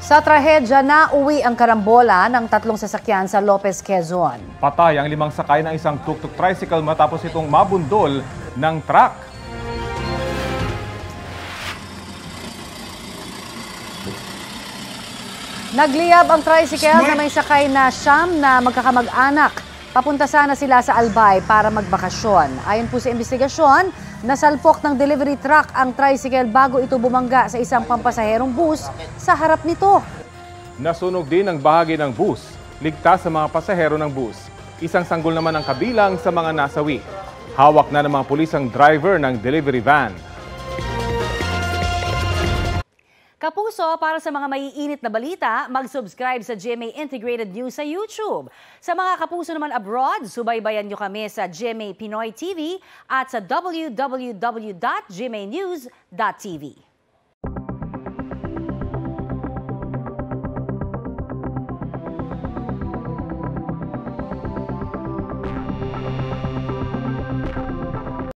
Sa trahedya na uwi ang karambola ng tatlong sasakyan sa Lopez, Quezon. Patay ang 5 sakay ng isang tuk-tuk tricycle matapos itong mabundol ng truck. Nagliyab ang tricycle na may sakay na siyam na magkakamag-anak. Papunta sana sila sa Albay para magbakasyon. Ayon po sa investigasyon, nasalpok ng delivery truck ang tricycle bago ito bumangga sa isang pampasaherong bus sa harap nito. Nasunog din ang bahagi ng bus. Ligtas sa mga pasahero ng bus. Isang sanggol naman ang kabilang sa mga nasawi. Hawak na ng mga pulis ang driver ng delivery van. Kapuso, para sa mga maiinit na balita, mag-subscribe sa GMA Integrated News sa YouTube. Sa mga kapuso naman abroad, subaybayan nyo kami sa GMA Pinoy TV at sa www.gmanews.tv.